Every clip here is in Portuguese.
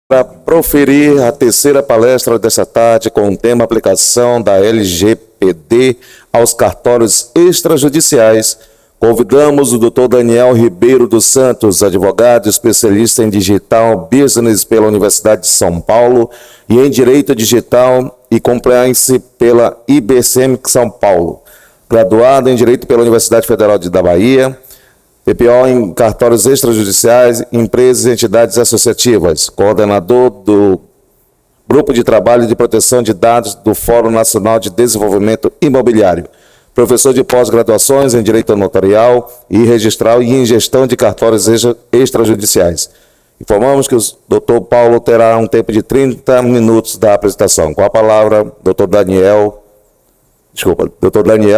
Para proferir a terceira palestra desta tarde com o tema aplicação da LGPD aos cartórios extrajudiciais, convidamos o Dr. Daniel Ribeiro dos Santos, advogado especialista em Digital Business pela Universidade de São Paulo e em Direito Digital e Compliance pela IBCM São Paulo, graduado em Direito pela Universidade Federal da Bahia, PPO em cartórios extrajudiciais, empresas e entidades associativas, coordenador do Grupo de Trabalho de Proteção de Dados do Fórum Nacional de Desenvolvimento Imobiliário, professor de pós-graduações em Direito Notarial e Registral e em Gestão de Cartórios Extrajudiciais. Informamos que o Dr. Paulo terá um tempo de 30 minutos da apresentação. Com a palavra, Dr. Daniel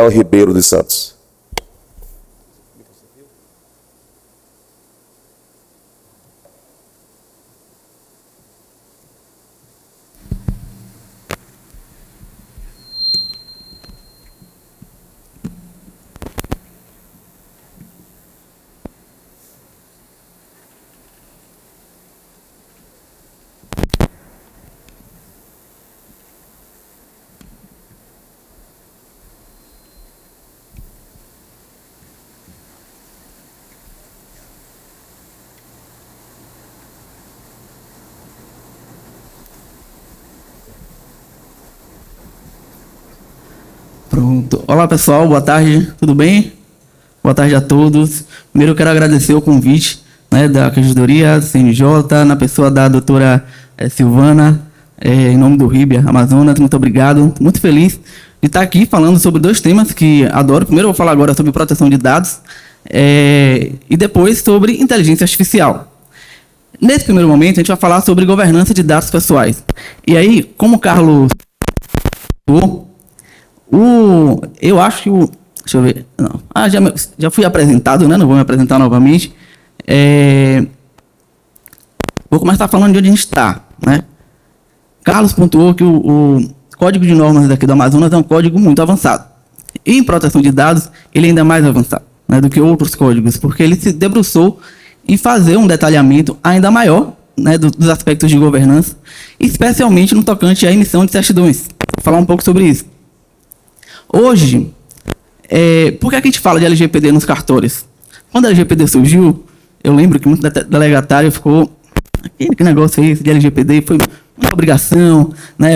Ribeiro dos Santos. Pronto. Olá pessoal, boa tarde, tudo bem? Boa tarde a todos. Primeiro eu quero agradecer o convite da Corregedoria, CNJ, na pessoa da doutora Silvana, em nome do RIB Amazonas. Muito obrigado, muito feliz de estar aqui falando sobre dois temas que adoro. Primeiro eu vou falar agora sobre proteção de dados e depois sobre inteligência artificial. Nesse primeiro momento a gente vai falar sobre governança de dados pessoais. E aí, como o Carlos eu acho que deixa eu ver. Não. Já fui apresentado, né? Não vou me apresentar novamente. Vou começar falando de onde a gente está, né? Carlos pontuou que o código de normas daqui do Amazonas é um código muito avançado. E em proteção de dados, ele é ainda mais avançado, né, do que outros códigos, porque ele se debruçou em fazer um detalhamento ainda maior, né, dos aspectos de governança, especialmente no tocante à emissão de certidões. Vou falar um pouco sobre isso. Hoje, por que a gente fala de LGPD nos cartórios? Quando a LGPD surgiu, eu lembro que muito delegatário ficou, que negócio é esse de LGPD? Foi muita obrigação, né?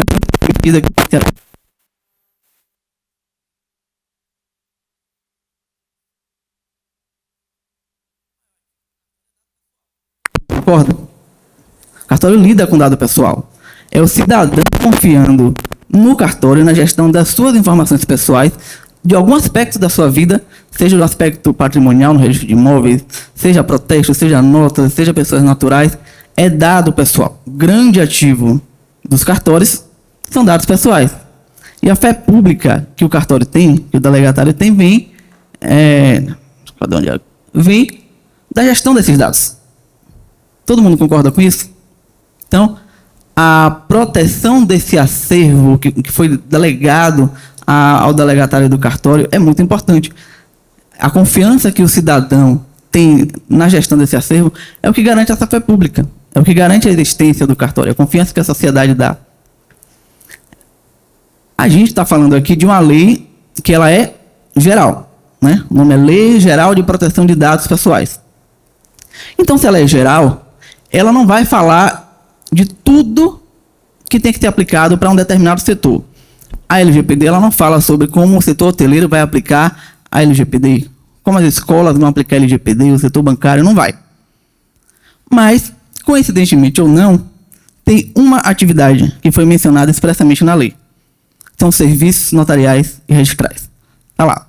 Concorda? O cartório lida com dado pessoal. É o cidadão confiando no cartório, na gestão das suas informações pessoais, de algum aspecto da sua vida, seja o aspecto patrimonial no registro de imóveis, seja protesto, seja notas, seja pessoas naturais, é dado pessoal. O grande ativo dos cartórios são dados pessoais. E a fé pública que o cartório tem, que o delegatário tem, vem da gestão desses dados. Todo mundo concorda com isso? Então, a proteção desse acervo que foi delegado ao delegatário do cartório é muito importante. A confiança que o cidadão tem na gestão desse acervo é o que garante essa fé pública, é o que garante a existência do cartório, a confiança que a sociedade dá. A gente está falando aqui de uma lei que ela é geral, né? O nome é Lei Geral de Proteção de Dados Pessoais. Então, se ela é geral, ela não vai falar de tudo que tem que ser aplicado para um determinado setor. A LGPD ela não fala sobre como o setor hoteleiro vai aplicar a LGPD, como as escolas vão aplicar a LGPD, o setor bancário não vai. Mas, coincidentemente ou não, tem uma atividade que foi mencionada expressamente na lei. São serviços notariais e registrais. Está lá,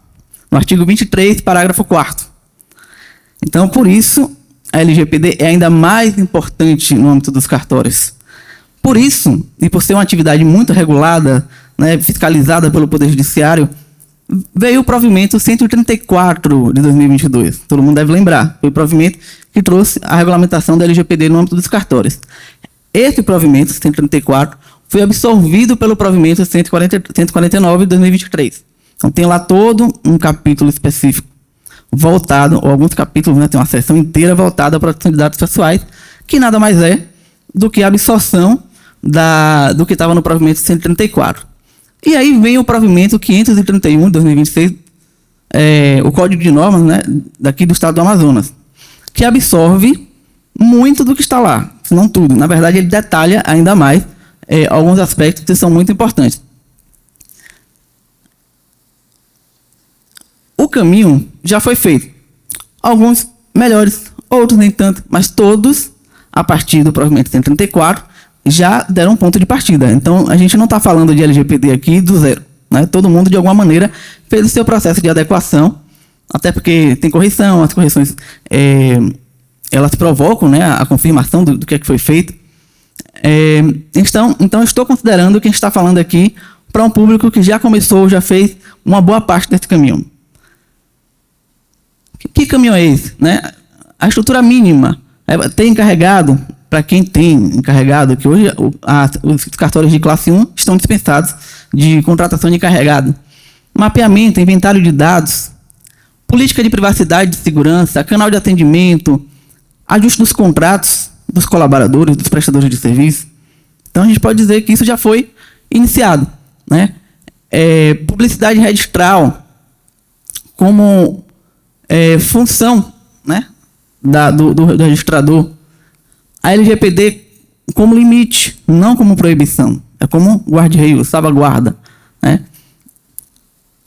no artigo 23, parágrafo 4º. Então, por isso, a LGPD é ainda mais importante no âmbito dos cartórios. Por isso, e por ser uma atividade muito regulada, né, fiscalizada pelo Poder Judiciário, veio o provimento 134 de 2022. Todo mundo deve lembrar. Foi o provimento que trouxe a regulamentação da LGPD no âmbito dos cartórios. Esse provimento, 134, foi absorvido pelo provimento 149 de 2023. Então, tem lá todo um capítulo específico voltado, ou alguns capítulos, né, tem uma seção inteira voltada à proteção de dados pessoais, que nada mais é do que a absorção do que estava no provimento 134. E aí vem o provimento 531 de 2026, o Código de Normas, né, daqui do estado do Amazonas, que absorve muito do que está lá, se não tudo. Na verdade, ele detalha ainda mais alguns aspectos que são muito importantes. O caminho já foi feito. Alguns melhores, outros nem tanto, mas todos, a partir do provimento 134, já deram um ponto de partida. Então, a gente não está falando de LGPD aqui do zero, né? Todo mundo, de alguma maneira, fez o seu processo de adequação, até porque tem correção, as correções elas provocam, né, a confirmação do que é que foi feito. Então, estou considerando que a gente está falando aqui para um público que já começou, já fez uma boa parte desse caminho. Que caminho é esse? Né? A estrutura mínima tem encarregado, para quem tem encarregado, que hoje os cartórios de classe 1 estão dispensados de contratação de encarregado. Mapeamento, inventário de dados, política de privacidade e de segurança, canal de atendimento, ajuste dos contratos dos colaboradores, dos prestadores de serviço. Então, a gente pode dizer que isso já foi iniciado, né? Publicidade registral como função, né, do registrador. A LGPD como limite, não como proibição. É como guarda-reio, salvaguarda, né?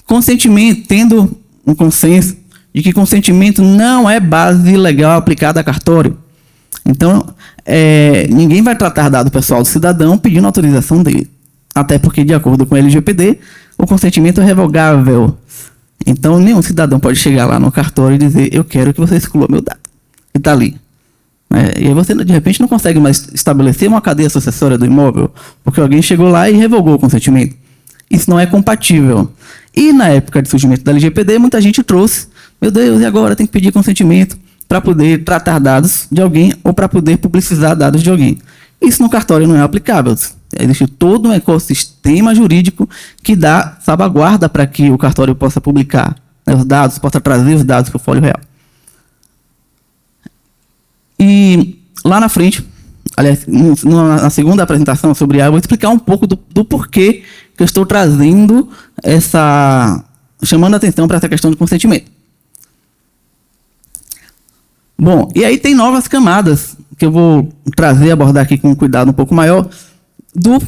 Consentimento, tendo um consenso de que consentimento não é base legal aplicada a cartório. Então, ninguém vai tratar dado pessoal do cidadão pedindo autorização dele. Até porque, de acordo com a LGPD, o consentimento é revogável. Então, nenhum cidadão pode chegar lá no cartório e dizer: eu quero que você exclua meu dado. E está ali. E aí você, de repente, não consegue mais estabelecer uma cadeia sucessória do imóvel, porque alguém chegou lá e revogou o consentimento. Isso não é compatível. E na época de surgimento da LGPD, muita gente trouxe: meu Deus, e agora tem que pedir consentimento para poder tratar dados de alguém ou para poder publicizar dados de alguém. Isso no cartório não é aplicável. Existe todo um ecossistema jurídico que dá salvaguarda para que o cartório possa publicar, né, os dados, possa trazer os dados para o Folha Real. E lá na frente, aliás, na segunda apresentação sobre IA, eu vou explicar um pouco do porquê que eu estou trazendo chamando a atenção para essa questão de consentimento. Bom, e aí tem novas camadas que eu vou trazer, abordar aqui com um cuidado um pouco maior, do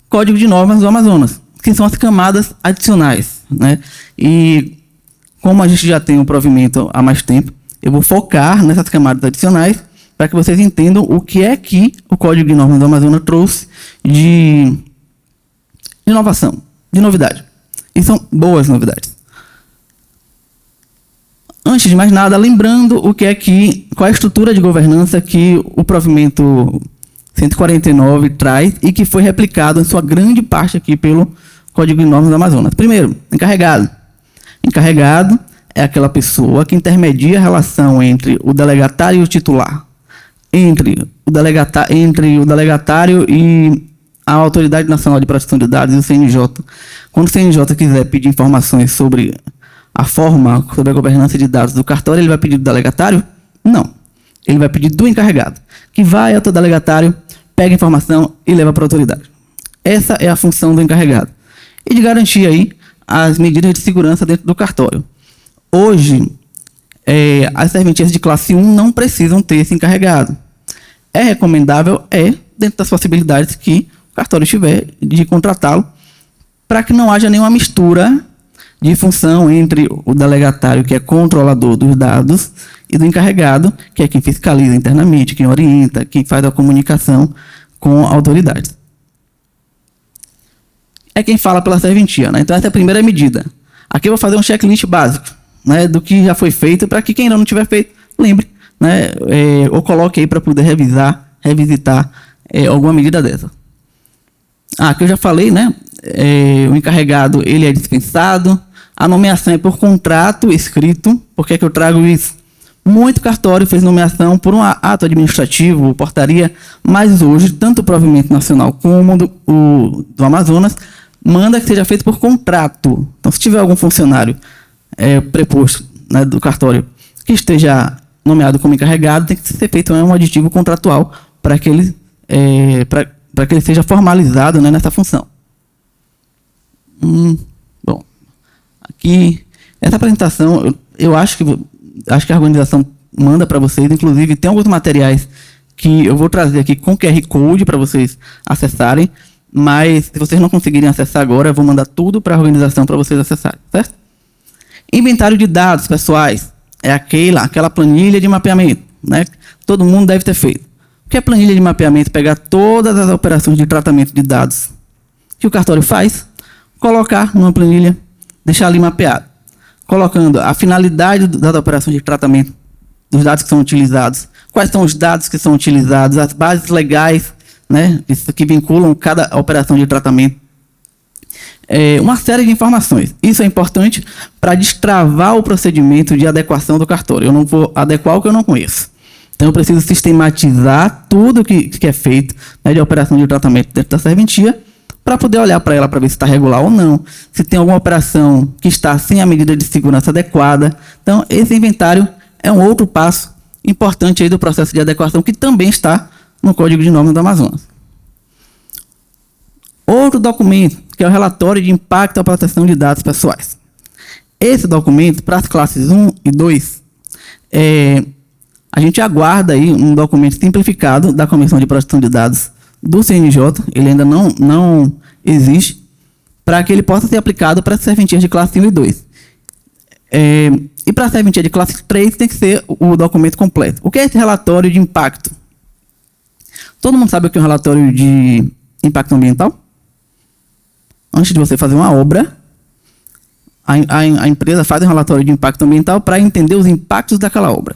Código de Normas do Amazonas, que são as camadas adicionais, né? E como a gente já tem um provimento há mais tempo, eu vou focar nessas camadas adicionais para que vocês entendam o que é que o Código de Normas do Amazonas trouxe de inovação, de novidade. E são boas novidades. Antes de mais nada, lembrando qual é a estrutura de governança que o provimento 149 traz e que foi replicado em sua grande parte aqui pelo Código de Normas do Amazonas. Primeiro, encarregado. Encarregado é aquela pessoa que intermedia a relação entre o delegatário e o titular, entre o delegatário e a Autoridade Nacional de Proteção de Dados e o CNJ. Quando o CNJ quiser pedir informações sobre a forma, sobre a governança de dados do cartório, ele vai pedir do delegatário? Não. Ele vai pedir do encarregado, que vai até o delegatário, pega a informação e leva para a autoridade. Essa é a função do encarregado. E de garantir aí as medidas de segurança dentro do cartório. Hoje, as serventias de classe 1 não precisam ter esse encarregado. É recomendável, dentro das possibilidades que o cartório tiver, de contratá-lo, para que não haja nenhuma mistura de função entre o delegatário, que é controlador dos dados, e do encarregado, que é quem fiscaliza internamente, quem orienta, quem faz a comunicação com a autoridade. É quem fala pela serventia, né? Então, essa é a primeira medida. Aqui eu vou fazer um checklist básico, né, do que já foi feito, para que quem ainda não tiver feito, lembre, né, ou coloque aí para poder revisitar alguma medida dessa. Aqui eu já falei, né? O encarregado, ele é dispensado. A nomeação é por contrato escrito. Por que é que eu trago isso? Muito cartório fez nomeação por um ato administrativo, portaria, mas hoje, tanto o Provimento Nacional como do Amazonas, manda que seja feito por contrato. Então, se tiver algum funcionário preposto, né, do cartório que esteja nomeado como encarregado, tem que ser feito um aditivo contratual para que ele para que ele seja formalizado, né, nessa função. Bom, aqui, essa apresentação, eu acho que a organização manda para vocês, inclusive tem alguns materiais que eu vou trazer aqui com QR Code para vocês acessarem, mas se vocês não conseguirem acessar agora, eu vou mandar tudo para a organização para vocês acessarem, certo? Inventário de dados pessoais é aquela planilha de mapeamento, né? Todo mundo deve ter feito. O que é planilha de mapeamento? Pegar todas as operações de tratamento de dados que o cartório faz, colocar numa planilha, deixar ali mapeado, colocando a finalidade das operações de tratamento dos dados que são utilizados, quais são os dados que são utilizados, as bases legais, né, que vinculam cada operação de tratamento. Uma série de informações. Isso é importante para destravar o procedimento de adequação do cartório. Eu não vou adequar o que eu não conheço. Então, eu preciso sistematizar tudo que é feito, né, de operação de tratamento dentro da serventia, para poder olhar para ela para ver se está regular ou não, se tem alguma operação que está sem a medida de segurança adequada. Então, esse inventário é um outro passo importante aí do processo de adequação, que também está no Código de Normas do Amazonas. Outro documento, que é o relatório de impacto à proteção de dados pessoais. Esse documento, para as classes 1 e 2, a gente aguarda aí um documento simplificado da Comissão de Proteção de Dados do CNJ, ele ainda não existe, para que ele possa ser aplicado para as serventias de classe 1 e 2. E para a serventia de classe 3 tem que ser o documento completo. O que é esse relatório de impacto? Todo mundo sabe o que é um relatório de impacto ambiental? Antes de você fazer uma obra, a empresa faz um relatório de impacto ambiental para entender os impactos daquela obra.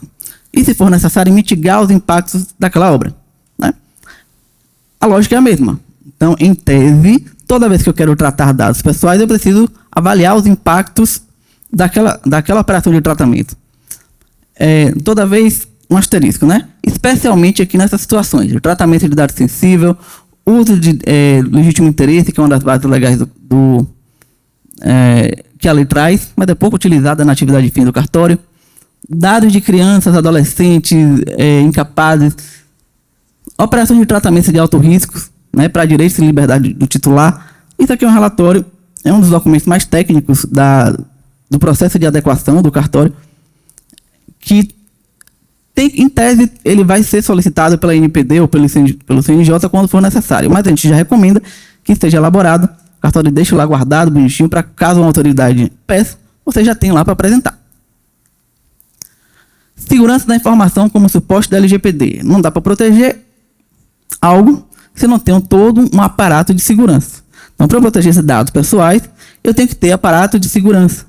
E, se for necessário, mitigar os impactos daquela obra, né? A lógica é a mesma. Então, em tese, toda vez que eu quero tratar dados pessoais, eu preciso avaliar os impactos daquela operação de tratamento. Toda vez, um asterisco, né? Especialmente aqui nessas situações, de tratamento de dados sensível, uso de legítimo interesse, que é uma das bases legais que a lei traz, mas é pouco utilizada na atividade fim do cartório. Dados de crianças, adolescentes, incapazes, operações de tratamento de alto risco, né, para direitos e liberdade do titular. Isso aqui é um relatório, é um dos documentos mais técnicos do processo de adequação do cartório, que em tese ele vai ser solicitado pela NPD ou pelo CNJ quando for necessário, mas a gente já recomenda que esteja elaborado, o cartório deixa lá guardado, bonitinho, para caso uma autoridade peça, você já tem lá para apresentar. Segurança da informação como suporte da LGPD. Não dá para proteger algo se não tem todo um aparato de segurança. Então, para proteger esses dados pessoais, eu tenho que ter aparato de segurança.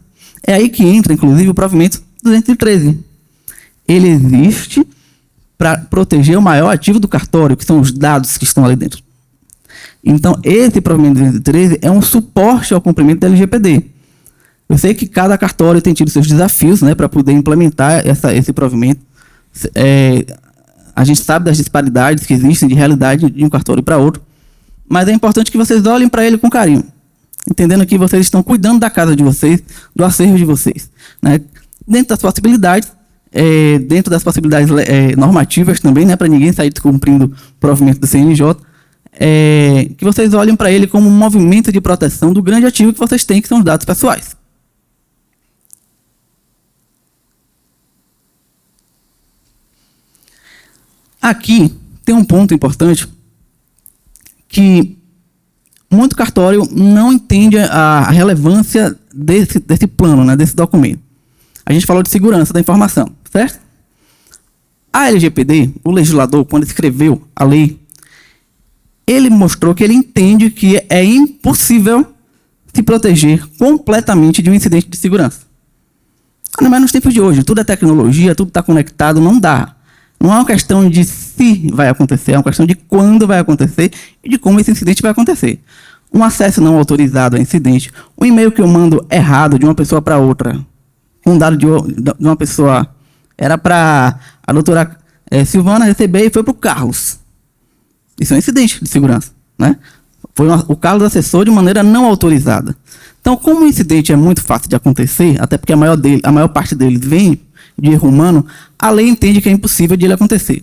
É aí que entra, inclusive, o provimento 213. Ele existe para proteger o maior ativo do cartório, que são os dados que estão ali dentro. Então, esse provimento 213 é um suporte ao cumprimento da LGPD. Eu sei que cada cartório tem tido seus desafios, né, para poder implementar esse provimento. A gente sabe das disparidades que existem de realidade de um cartório para outro, mas é importante que vocês olhem para ele com carinho, entendendo que vocês estão cuidando da casa de vocês, do acervo de vocês, né? Dentro das possibilidades, normativas também, né, para ninguém sair descumprindo o provimento do CNJ, que vocês olhem para ele como um movimento de proteção do grande ativo que vocês têm, que são os dados pessoais. Aqui tem um ponto importante que muito cartório não entende a relevância desse plano, né, desse documento. A gente falou de segurança da informação, certo? A LGPD, o legislador, quando escreveu a lei, ele mostrou que ele entende que é impossível se proteger completamente de um incidente de segurança. Mas nos tempos de hoje, tudo é tecnologia, tudo está conectado, não dá. Não é uma questão de se vai acontecer, é uma questão de quando vai acontecer e de como esse incidente vai acontecer. Um acesso não autorizado a incidente, um e-mail que eu mando errado de uma pessoa para outra, um dado de uma pessoa, era para a doutora Silvana receber e foi para o Carlos. Isso é um incidente de segurança, né? O Carlos acessou de maneira não autorizada. Então, como o incidente é muito fácil de acontecer, até porque a maior parte deles vem de erro humano, a lei entende que é impossível de ele acontecer.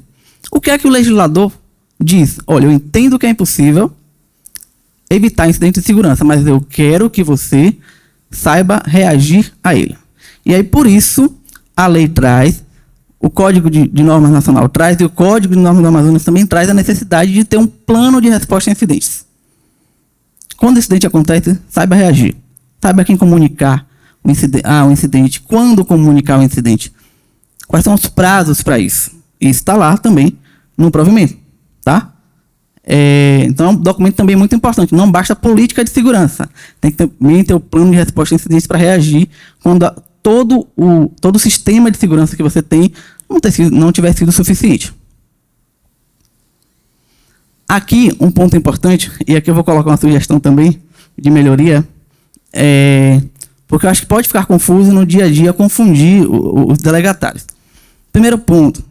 O que é que o legislador diz: olha, eu entendo que é impossível evitar incidentes de segurança, mas eu quero que você saiba reagir a ele. E aí, por isso, a lei traz, o Código de Normas Nacional traz, e o Código de Normas do Amazonas também traz a necessidade de ter um plano de resposta a incidentes. Quando o incidente acontece, saiba reagir. Saiba quem comunicar o incidente, quando comunicar o incidente. Quais são os prazos para isso? Isso está lá também no provimento, tá? Então, é um documento também muito importante. Não basta política de segurança. Tem que também ter o plano de resposta a incidentes para reagir quando todo o sistema de segurança que você tem não tiver sido suficiente. Aqui, um ponto importante, e aqui eu vou colocar uma sugestão também de melhoria, porque eu acho que pode ficar confuso no dia a dia, confundir os delegatários. Primeiro ponto,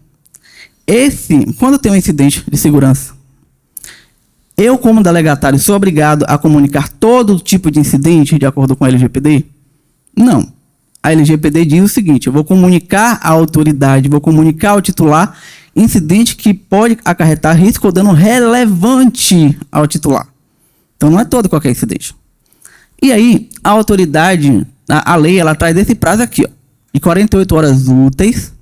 quando tem um incidente de segurança, eu, como delegatário, sou obrigado a comunicar todo tipo de incidente de acordo com a LGPD? Não. A LGPD diz o seguinte: eu vou comunicar à autoridade, vou comunicar ao titular incidente que pode acarretar risco ou dano relevante ao titular. Então, não é todo qualquer incidente. E aí, a autoridade, a lei, ela traz esse prazo aqui, ó, de 48 horas úteis.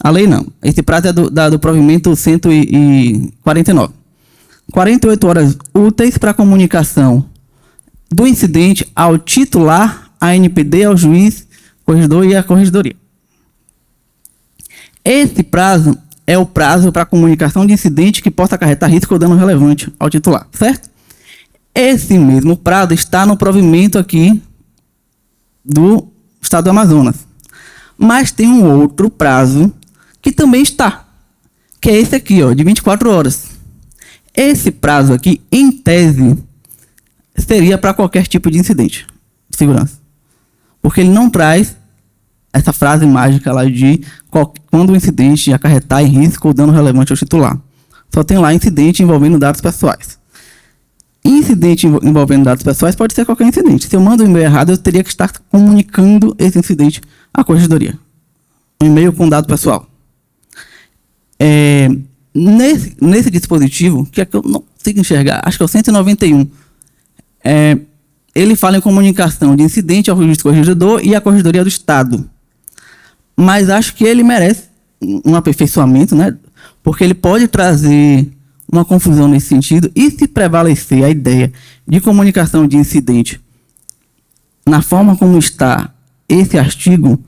A lei não. Esse prazo é do provimento 149. 48 horas úteis para comunicação do incidente ao titular, à NPD, ao juiz, corregedor e à corregedoria. Esse prazo é o prazo para comunicação de incidente que possa acarretar risco ou dano relevante ao titular, certo? Esse mesmo prazo está no provimento aqui do Estado do Amazonas. Mas tem um outro prazo que também está, que é esse aqui, ó, de 24 horas. Esse prazo aqui, em tese, seria para qualquer tipo de incidente de segurança. Porque ele não traz essa frase mágica lá de quando o incidente acarretar em risco ou dano relevante ao titular. Só tem lá incidente envolvendo dados pessoais. Incidente envolvendo dados pessoais pode ser qualquer incidente. Se eu mando um e-mail errado, eu teria que estar comunicando esse incidente à corregedoria. Um e-mail com dado pessoal. Nesse dispositivo, que é que eu não consigo enxergar, acho que é o 191, ele fala em comunicação de incidente ao juiz corregedor e à corregedoria do Estado. Mas acho que ele merece um aperfeiçoamento, né? Porque ele pode trazer uma confusão nesse sentido, e se prevalecer a ideia de comunicação de incidente na forma como está esse artigo,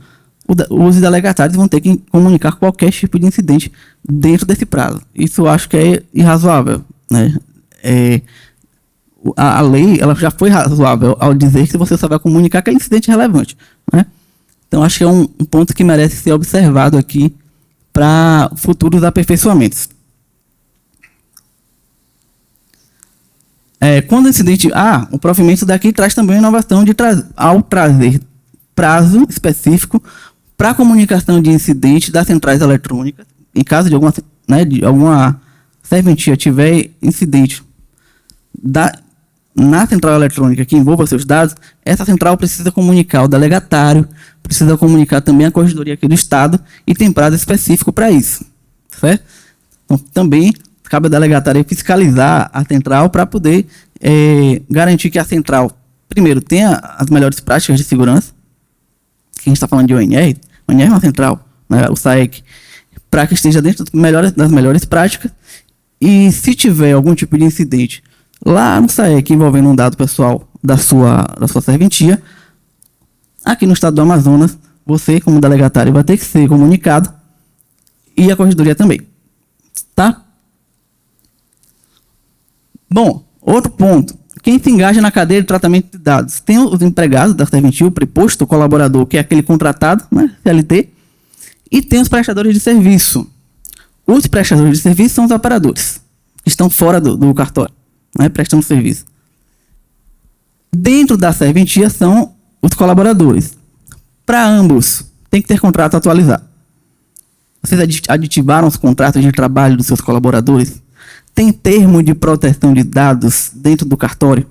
os delegatários vão ter que comunicar qualquer tipo de incidente dentro desse prazo. Isso eu acho que é irrazoável, né? A lei, ela já foi razoável ao dizer que você só vai comunicar aquele incidente relevante, né? Então, acho que é um ponto que merece ser observado aqui para futuros aperfeiçoamentos. Quando o incidente... o provimento daqui traz também a inovação ao trazer prazo específico para comunicação de incidente das centrais eletrônicas. Em caso de alguma serventia tiver incidente na central eletrônica que envolva seus dados, essa central precisa comunicar ao delegatário, precisa comunicar também à corregedoria aqui do Estado, e tem prazo específico para isso, certo? Então, também cabe ao delegatário fiscalizar a central para poder garantir que a central, primeiro, tenha as melhores práticas de segurança. Que a gente está falando de ONR, ONR é uma central, né, o SAEC, para que esteja dentro das melhores práticas. E se tiver algum tipo de incidente lá no SAEC envolvendo um dado pessoal da sua serventia, aqui no Estado do Amazonas, você, como delegatário, vai ter que ser comunicado, e a corregedoria também, tá? Bom, outro ponto. Quem se engaja na cadeia de tratamento de dados? Tem os empregados da serventia, o preposto, o colaborador, que é aquele contratado, né, CLT, e tem os prestadores de serviço. Os prestadores de serviço são os operadores, que estão fora do cartório, né, prestando serviço. Dentro da serventia são os colaboradores. Para ambos, tem que ter contrato atualizado. Vocês aditivaram os contratos de trabalho dos seus colaboradores? Tem termo de proteção de dados dentro do cartório?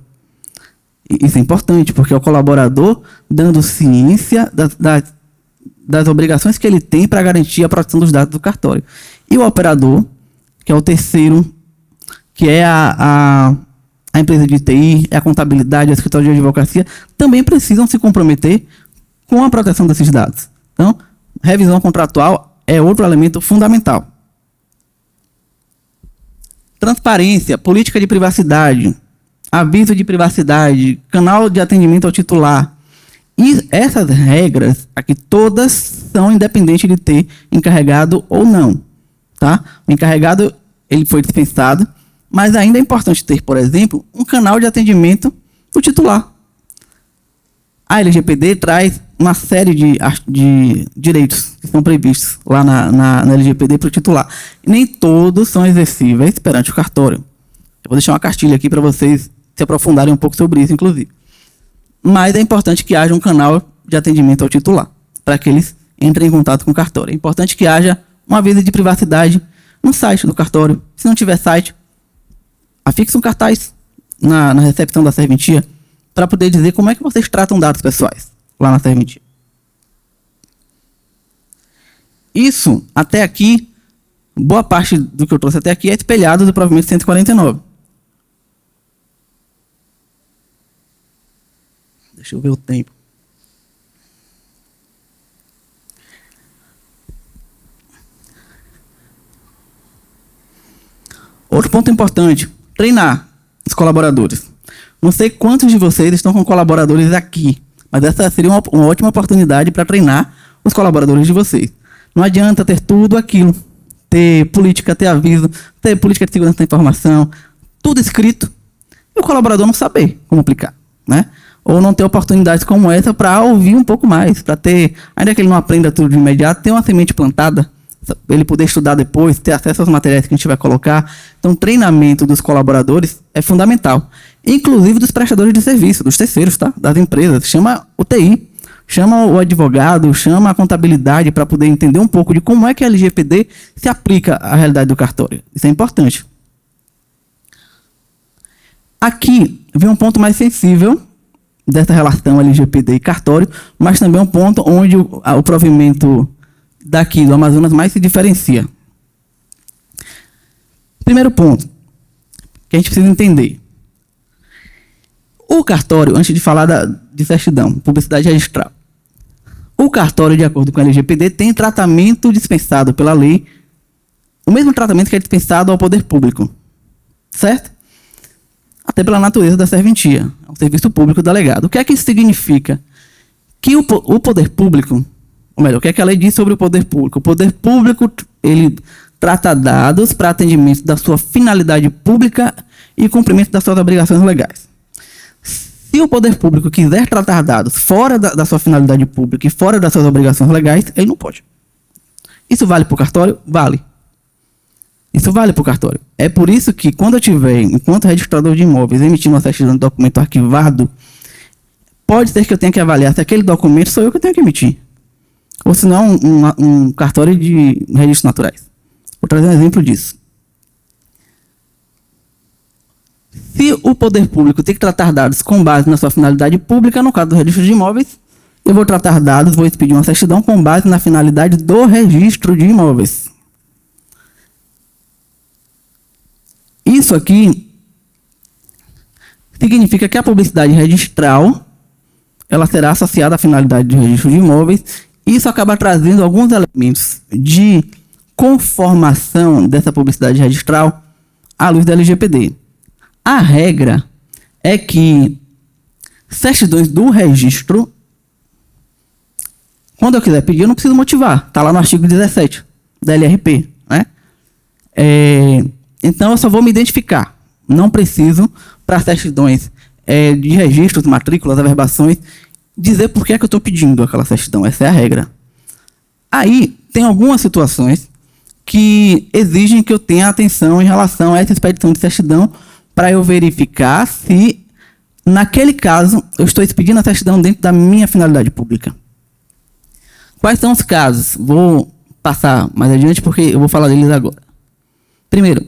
Isso é importante, porque é o colaborador dando ciência das obrigações que ele tem para garantir a proteção dos dados do cartório. E o operador, que é o terceiro que é a empresa de TI, a contabilidade, a escritório de advocacia, também precisam se comprometer com a proteção desses dados. Então, revisão contratual é outro elemento fundamental. Transparência, política de privacidade, aviso de privacidade, canal de atendimento ao titular. E essas regras aqui todas são independentes de ter encarregado ou não. Tá? O encarregado ele foi dispensado, mas ainda é importante ter, por exemplo, um canal de atendimento do titular. A LGPD traz uma série de direitos que são previstos lá na LGPD para o titular. Nem todos são exercíveis perante o cartório. Eu vou deixar uma cartilha aqui para vocês se aprofundarem um pouco sobre isso, inclusive. Mas é importante que haja um canal de atendimento ao titular, para que eles entrem em contato com o cartório. É importante que haja um aviso de privacidade no site do cartório. Se não tiver site, afixe um cartaz na recepção da serventia para poder dizer como é que vocês tratam dados pessoais lá na serventia. Isso, até aqui, boa parte do que eu trouxe até aqui é espelhado do provimento 149. Deixa eu ver o tempo. Outro ponto importante, treinar os colaboradores. Não sei quantos de vocês estão com colaboradores aqui, mas essa seria uma ótima oportunidade para treinar os colaboradores de vocês. Não adianta ter tudo aquilo, ter política, ter aviso, ter política de segurança da informação, tudo escrito, e o colaborador não saber como aplicar, né? Ou não ter oportunidades como essa para ouvir um pouco mais, para ter, ainda que ele não aprenda tudo de imediato, ter uma semente plantada, ele poder estudar depois, ter acesso aos materiais que a gente vai colocar. Então, treinamento dos colaboradores é fundamental. Inclusive dos prestadores de serviço, dos terceiros, tá? Das empresas. Chama o TI, chama o advogado, chama a contabilidade para poder entender um pouco de como é que a LGPD se aplica à realidade do cartório. Isso é importante. Aqui vem um ponto mais sensível dessa relação LGPD e cartório, mas também um ponto onde o provimento daqui do Amazonas mais se diferencia. Primeiro ponto que a gente precisa entender. O cartório, antes de falar de certidão, publicidade registral, o cartório, de acordo com a LGPD, tem tratamento dispensado pela lei, o mesmo tratamento que é dispensado ao poder público, certo? Até pela natureza da serventia, é um serviço público delegado. O que é que isso significa? Que o poder público, ou melhor, o que é que a lei diz sobre o poder público? O poder público, ele trata dados para atendimento da sua finalidade pública e cumprimento das suas obrigações legais. Se o poder público quiser tratar dados fora da sua finalidade pública e fora das suas obrigações legais, ele não pode. Isso vale para o cartório? Vale. Isso vale para o cartório. É por isso que, quando eu tiver, enquanto registrador de imóveis, emitindo uma certidão de documento arquivado, pode ser que eu tenha que avaliar se aquele documento sou eu que tenho que emitir. Ou se não, um cartório de registros naturais. Vou trazer um exemplo disso. Se o poder público tem que tratar dados com base na sua finalidade pública, no caso do registro de imóveis, eu vou tratar dados, vou expedir uma certidão com base na finalidade do registro de imóveis. Isso aqui significa que a publicidade registral ela será associada à finalidade de registro de imóveis. Isso acaba trazendo alguns elementos de conformação dessa publicidade registral à luz da LGPD. A regra é que certidões do registro, quando eu quiser pedir, eu não preciso motivar. Está lá no artigo 17 da LRP, né? Então, eu só vou me identificar. Não preciso, para certidões de registros, matrículas, averbações, dizer por que é que eu estou pedindo aquela certidão. Essa é a regra. Aí, tem algumas situações que exigem que eu tenha atenção em relação a essa expedição de certidão para eu verificar se, naquele caso, eu estou expedindo a certidão dentro da minha finalidade pública. Quais são os casos? Vou passar mais adiante porque eu vou falar deles agora. Primeiro,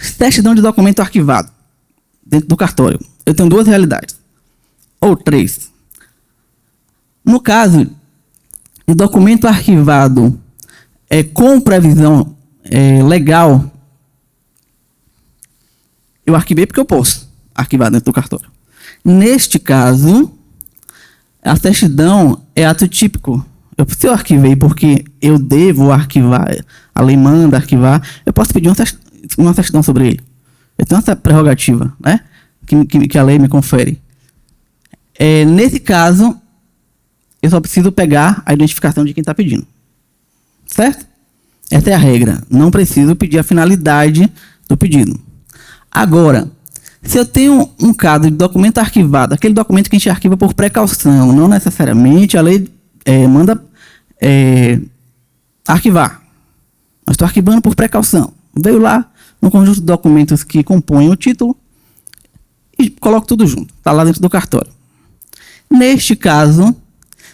certidão de documento arquivado dentro do cartório. Eu tenho duas realidades, ou três. No caso de documento arquivado com previsão legal eu arquivei porque eu posso arquivar dentro do cartório. Neste caso, a certidão é ato típico. Se eu arquivei porque eu devo arquivar, a lei manda arquivar, eu posso pedir uma certidão sobre ele. Eu tenho essa prerrogativa, né, que a lei me confere. Nesse caso, eu só preciso pegar a identificação de quem está pedindo. Certo? Essa é a regra. Não preciso pedir a finalidade do pedido. Agora, se eu tenho um caso de documento arquivado, aquele documento que a gente arquiva por precaução, não necessariamente a lei manda arquivar. Mas estou arquivando por precaução. Veio lá no conjunto de documentos que compõem o título e coloco tudo junto. Está lá dentro do cartório. Neste caso,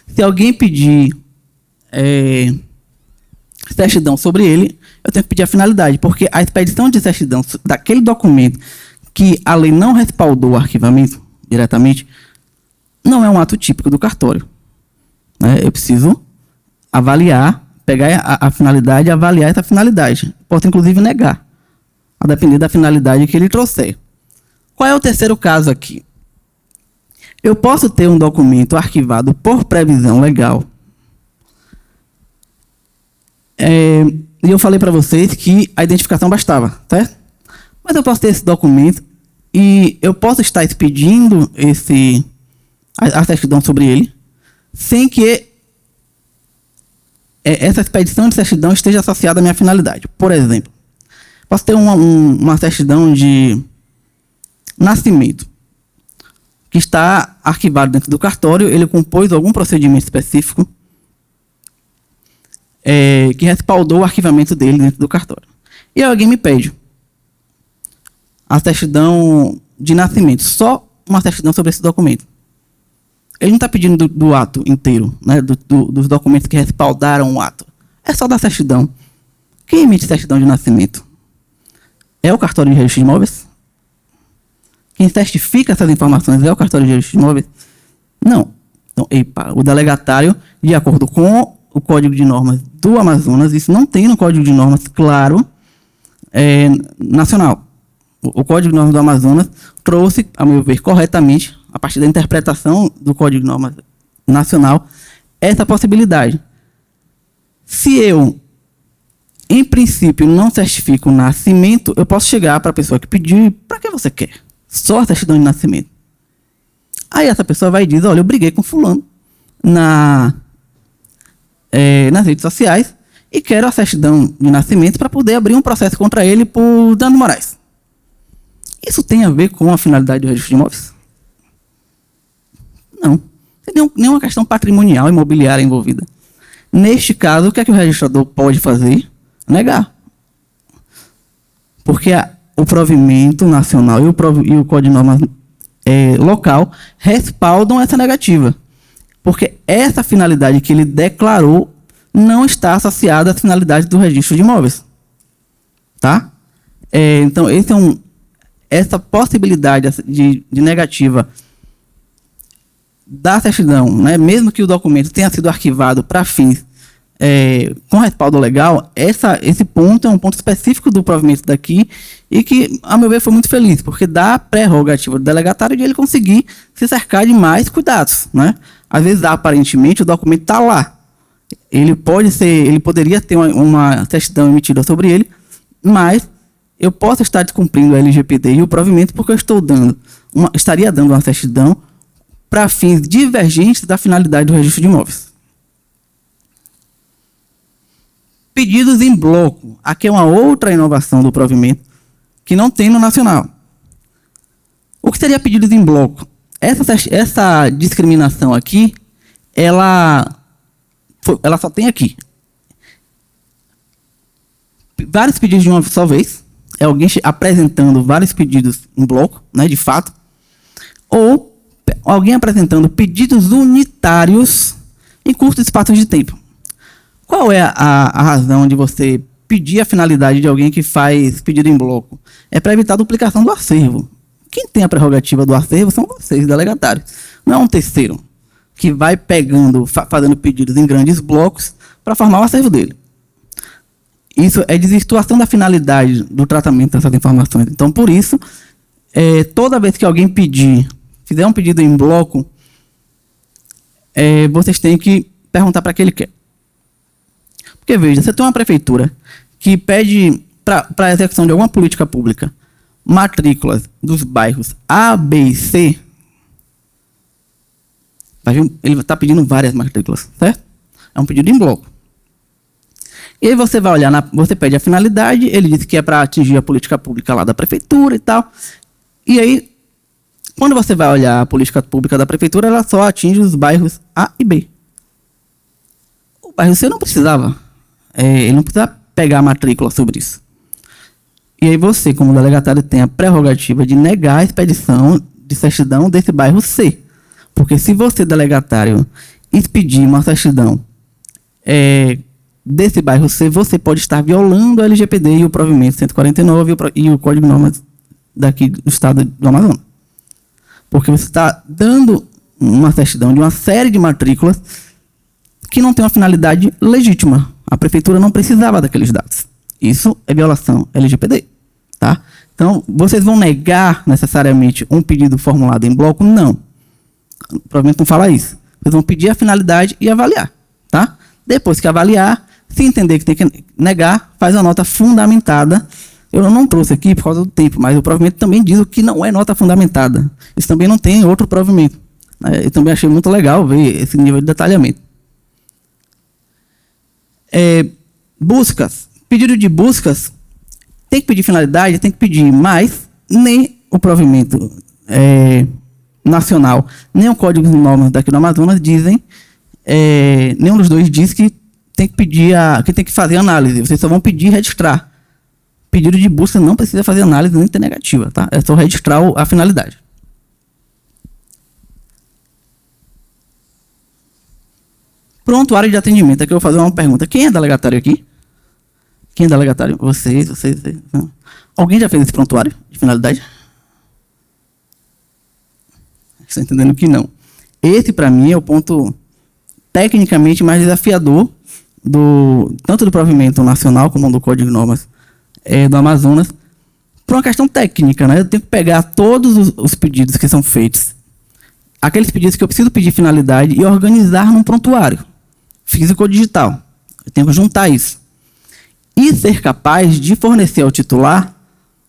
se alguém pedir certidão sobre ele, eu tenho que pedir a finalidade, porque a expedição de certidão daquele documento que a lei não respaldou o arquivamento diretamente, não é um ato típico do cartório. Eu preciso avaliar, pegar a finalidade e avaliar essa finalidade. Posso, inclusive, negar, a depender da finalidade que ele trouxer. Qual é o terceiro caso aqui? Eu posso ter um documento arquivado por previsão legal. E eu falei para vocês que a identificação bastava, certo? Mas eu posso ter esse documento e eu posso estar expedindo a certidão sobre ele sem que essa expedição de certidão esteja associada à minha finalidade. Por exemplo, posso ter uma certidão de nascimento que está arquivado dentro do cartório, ele compôs algum procedimento específico que respaldou o arquivamento dele dentro do cartório. E alguém me pede a certidão de nascimento, só uma certidão sobre esse documento. Ele não está pedindo do ato inteiro, né, dos documentos que respaldaram o ato. É só da certidão. Quem emite certidão de nascimento? É o cartório de registro de imóveis? Quem certifica essas informações é o cartório de registro de imóveis? Não. Então, o delegatário, de acordo com o Código de Normas do Amazonas, isso não tem no Código de Normas, claro, nacional. O Código de Normas do Amazonas trouxe, a meu ver, corretamente, a partir da interpretação do Código de Normas nacional, essa possibilidade. Se eu, em princípio, não certifico o nascimento, eu posso chegar para a pessoa que pediu, para que você quer? Só a certidão de nascimento. Aí essa pessoa vai e diz, olha, eu briguei com fulano nas redes sociais e quero a certidão de nascimento para poder abrir um processo contra ele por danos morais. Isso tem a ver com a finalidade do registro de imóveis? Não. Não tem nenhuma questão patrimonial, imobiliária envolvida. Neste caso, o que é que o registrador pode fazer? Negar. Porque o provimento nacional e o Código de Normas local respaldam essa negativa. Porque essa finalidade que ele declarou não está associada à finalidade do registro de imóveis. Tá? Então, essa possibilidade de negativa da certidão, né, mesmo que o documento tenha sido arquivado para fins com respaldo legal, esse ponto é um ponto específico do provimento daqui e que, a meu ver, foi muito feliz, porque dá a prerrogativa do delegatário de ele conseguir se cercar de mais cuidados. Né? Às vezes, aparentemente, o documento está lá. Ele poderia ter uma certidão emitida sobre ele, mas eu posso estar descumprindo a LGPD e o provimento porque eu estaria dando uma certidão para fins divergentes da finalidade do registro de imóveis. Pedidos em bloco. Aqui é uma outra inovação do provimento que não tem no nacional. O que seria pedidos em bloco? Essa discriminação aqui, ela só tem aqui. Vários pedidos de uma só vez. É alguém apresentando vários pedidos em bloco, né, de fato. Ou alguém apresentando pedidos unitários em curtos espaços de tempo. Qual é a razão de você pedir a finalidade de alguém que faz pedido em bloco? É para evitar a duplicação do acervo. Quem tem a prerrogativa do acervo são vocês, delegatários. Não é um terceiro que vai fazendo pedidos em grandes blocos para formar o acervo dele. Isso é desvirtuação da finalidade do tratamento dessas informações. Então, por isso, toda vez que alguém fizer um pedido em bloco, vocês têm que perguntar para que ele quer. Porque, veja, você tem uma prefeitura que pede para a execução de alguma política pública matrículas dos bairros A, B e C. Ele está pedindo várias matrículas, certo? É um pedido em bloco. E aí você vai olhar, você pede a finalidade, ele diz que é para atingir a política pública lá da prefeitura e tal. E aí, quando você vai olhar a política pública da prefeitura, ela só atinge os bairros A e B. O bairro C não precisava. Ele não precisa pegar a matrícula sobre isso. E aí você, como delegatário, tem a prerrogativa de negar a expedição de certidão desse bairro C. Porque se você, delegatário, expedir uma certidão desse bairro C, você pode estar violando a LGPD e o provimento 149 e o Código de Normas daqui do estado do Amazonas. Porque você está dando uma certidão de uma série de matrículas que não tem uma finalidade legítima. A prefeitura não precisava daqueles dados. Isso é violação LGPD. Tá? Então, vocês vão negar necessariamente um pedido formulado em bloco? Não. Provavelmente não fala isso. Vocês vão pedir a finalidade e avaliar. Tá? Depois que avaliar, se entender que tem que negar, faz a nota fundamentada. Eu não trouxe aqui por causa do tempo, mas o provimento também diz o que não é nota fundamentada. Isso também não tem outro provimento. Eu também achei muito legal ver esse nível de detalhamento. Buscas. Pedido de buscas, tem que pedir finalidade, tem que pedir, mas nem o provimento nacional, nem o Código de Normas daqui do Amazonas dizem, nenhum dos dois diz que tem que pedir, que tem que fazer análise. Vocês só vão pedir e registrar. Pedido de busca não precisa fazer análise nem ter negativa, tá? É só registrar a finalidade. Prontuário de atendimento. Aqui eu vou fazer uma pergunta. Quem é delegatário aqui? Quem é delegatário? Vocês. Não. Alguém já fez esse prontuário de finalidade? Estou entendendo que não. Esse, para mim, é o ponto tecnicamente mais desafiador tanto do provimento nacional como do Código de Normas do Amazonas, por uma questão técnica, né? Eu tenho que pegar todos os pedidos que são feitos, aqueles pedidos que eu preciso pedir finalidade e organizar num prontuário, físico ou digital. Eu tenho que juntar isso. E ser capaz de fornecer ao titular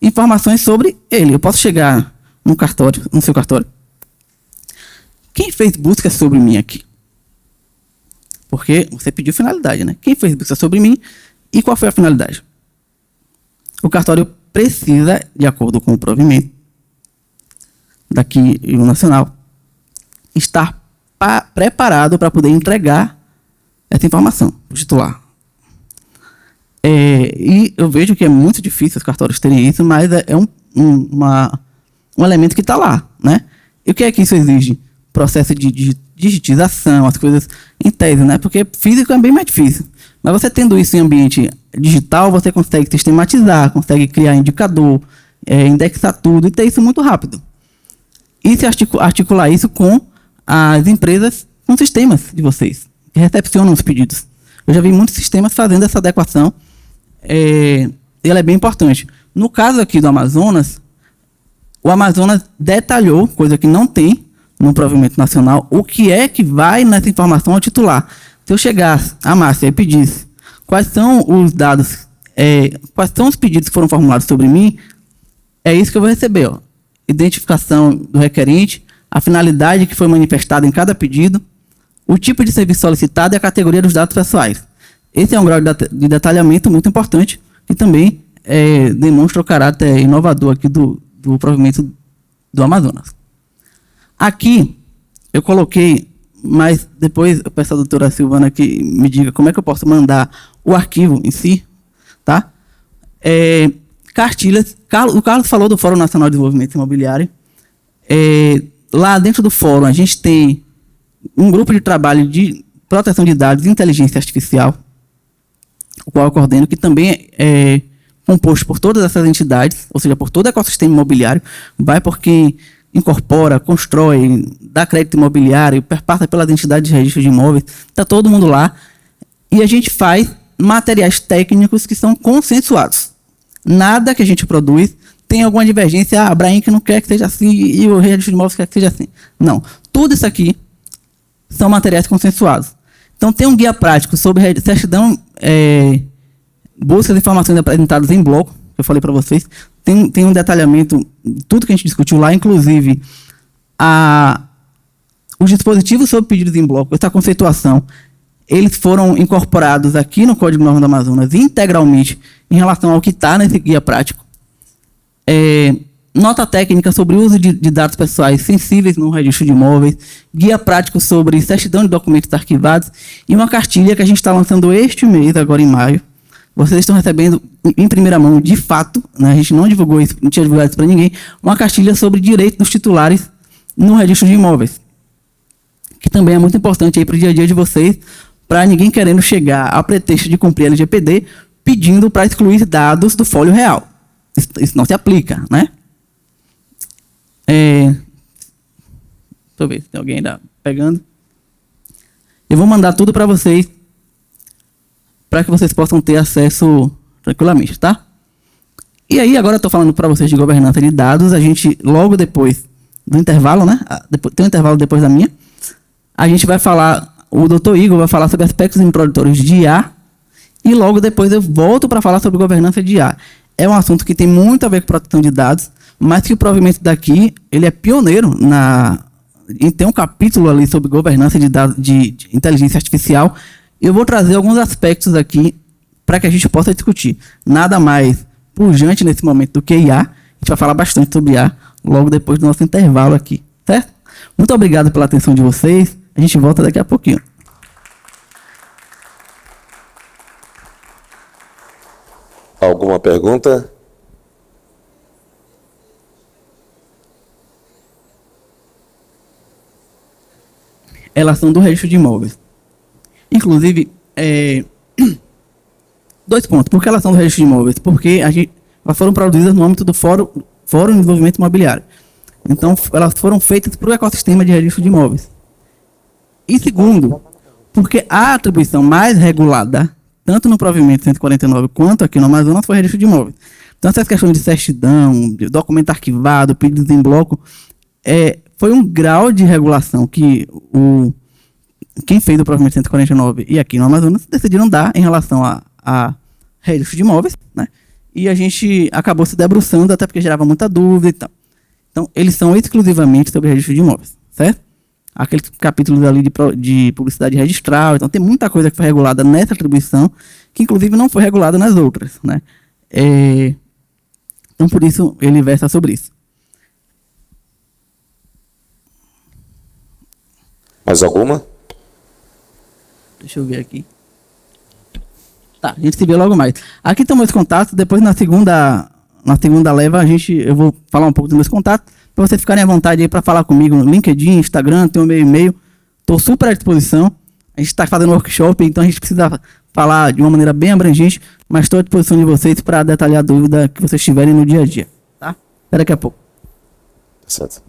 informações sobre ele. Eu posso chegar no seu cartório. Quem fez busca sobre mim aqui? Porque você pediu finalidade, né? Quem fez busca sobre mim e qual foi a finalidade? O cartório precisa, de acordo com o provimento daqui no nacional, estar preparado para poder entregar essa informação para o titular. E eu vejo que é muito difícil os cartórios terem isso, mas é um elemento que está lá, né? E o que é que isso exige? Processo de digitização, as coisas em tese, né? Porque físico é bem mais difícil. Mas você tendo isso em ambiente digital, você consegue sistematizar, consegue criar indicador, indexar tudo e ter isso muito rápido. E se articular isso com as empresas, com sistemas de vocês, que recepcionam os pedidos. Eu já vi muitos sistemas fazendo essa adequação, e ela é bem importante. No caso aqui do Amazonas, o Amazonas detalhou, coisa que não tem no provimento nacional, o que é que vai nessa informação ao titular. Se eu chegasse a Márcia e pedisse quais são os dados, quais são os pedidos que foram formulados sobre mim, é isso que eu vou receber. Ó. Identificação do requerente, a finalidade que foi manifestada em cada pedido, o tipo de serviço solicitado e a categoria dos dados pessoais. Esse é um grau de detalhamento muito importante, que também demonstra o caráter inovador aqui do provimento do Amazonas. Aqui, eu coloquei, mas depois eu peço à doutora Silvana que me diga como é que eu posso mandar o arquivo em si, tá? Cartilhas. O Carlos falou do Fórum Nacional de Desenvolvimento Imobiliário. Lá dentro do fórum, a gente tem um grupo de trabalho de proteção de dados e inteligência artificial, o qual eu coordeno, que também é composto por todas essas entidades, ou seja, por todo o ecossistema imobiliário, vai por quem incorpora, constrói, dá crédito imobiliário, perpassa pelas entidades de registro de imóveis, está todo mundo lá, e a gente faz materiais técnicos que são consensuados. Nada que a gente produz tem tem alguma divergência, a Abraim que não quer que seja assim e o registro de imóveis quer que seja assim. Não. Tudo isso aqui são materiais consensuados. Então, tem um guia prático sobre certidão, busca de informações apresentadas em bloco, que eu falei para vocês. Tem um detalhamento de tudo que a gente discutiu lá, inclusive os dispositivos sobre pedidos em bloco, essa conceituação, eles foram incorporados aqui no Código de Normas do Amazonas integralmente em relação ao que está nesse guia prático. Nota técnica sobre o uso de dados pessoais sensíveis no registro de imóveis, guia prático sobre certidão de documentos arquivados e uma cartilha que a gente está lançando este mês, agora em maio. Vocês estão recebendo em primeira mão, de fato, né, a gente não divulgou isso, não tinha divulgado isso para ninguém, uma cartilha sobre direito dos titulares no registro de imóveis, que também é muito importante para o dia a dia de vocês, para ninguém querendo chegar a pretexto de cumprir a LGPD, pedindo para excluir dados do folho real. Isso não se aplica, né? Deixa eu ver se tem alguém ainda pegando. Eu vou mandar tudo para vocês, para que vocês possam ter acesso tranquilamente, tá? E aí, agora eu estou falando para vocês de governança de dados. A gente, logo depois do intervalo, né? Tem um intervalo depois da minha. A gente vai falar, o Dr. Igor vai falar sobre aspectos introdutores de IA. E logo depois eu volto para falar sobre governança de IA. É um assunto que tem muito a ver com proteção de dados, mas que o provimento daqui, ele é pioneiro em ter um capítulo ali sobre governança de dados, de inteligência artificial. Eu vou trazer alguns aspectos aqui para que a gente possa discutir. Nada mais pujante nesse momento do que IA. A gente vai falar bastante sobre IA logo depois do nosso intervalo aqui, certo? Muito obrigado pela atenção de vocês. A gente volta daqui a pouquinho. Alguma pergunta? Relação do registro de imóveis. Inclusive, 2 pontos. Por que relação do registro de imóveis? Porque elas foram produzidas no âmbito do Fórum de Desenvolvimento Imobiliário. Então, elas foram feitas para o ecossistema de registro de imóveis. E segundo, porque a atribuição mais regulada, tanto no provimento 149 quanto aqui no Amazonas, foi registro de imóveis. Então, essas questões de certidão, de documento arquivado, pedidos em bloco, foi um grau de regulação que quem fez o provimento 149 e aqui no Amazonas decidiram dar em relação a registro de imóveis, né? E a gente acabou se debruçando, até porque gerava muita dúvida e tal. Então, eles são exclusivamente sobre registro de imóveis, certo? Aqueles capítulos ali de publicidade registral. Então, tem muita coisa que foi regulada nessa atribuição, que inclusive não foi regulada nas outras, né? Então, por isso, ele versa sobre isso. Mais alguma? Deixa eu ver aqui. Tá, a gente se vê logo mais. Aqui estão meus contatos. Depois, na segunda leva, eu vou falar um pouco dos meus contatos, para vocês ficarem à vontade aí para falar comigo no LinkedIn, Instagram, tem o meu e-mail. Estou super à disposição. A gente está fazendo workshop, então a gente precisa falar de uma maneira bem abrangente, mas estou à disposição de vocês para detalhar a dúvida que vocês tiverem no dia a dia. Tá? Até daqui a pouco. Certo.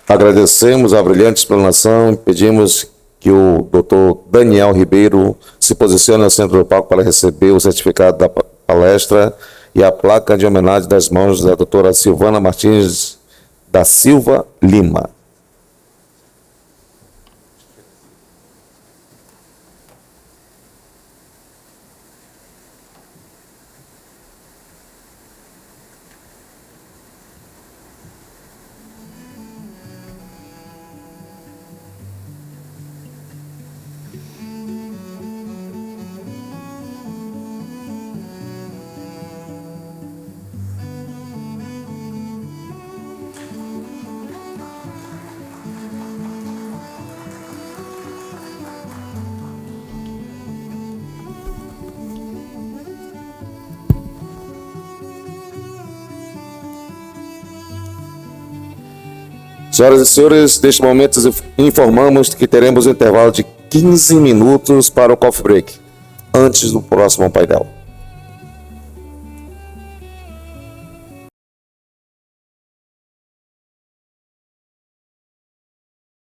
Agradecemos a brilhante explanação e pedimos que o Dr. Daniel Ribeiro se posicione no centro do palco para receber o certificado da palestra e a placa de homenagem das mãos da doutora Silvana Martins da Silva Lima. Senhoras e senhores, neste momento informamos que teremos um intervalo de 15 minutos para o coffee break, antes do próximo painel.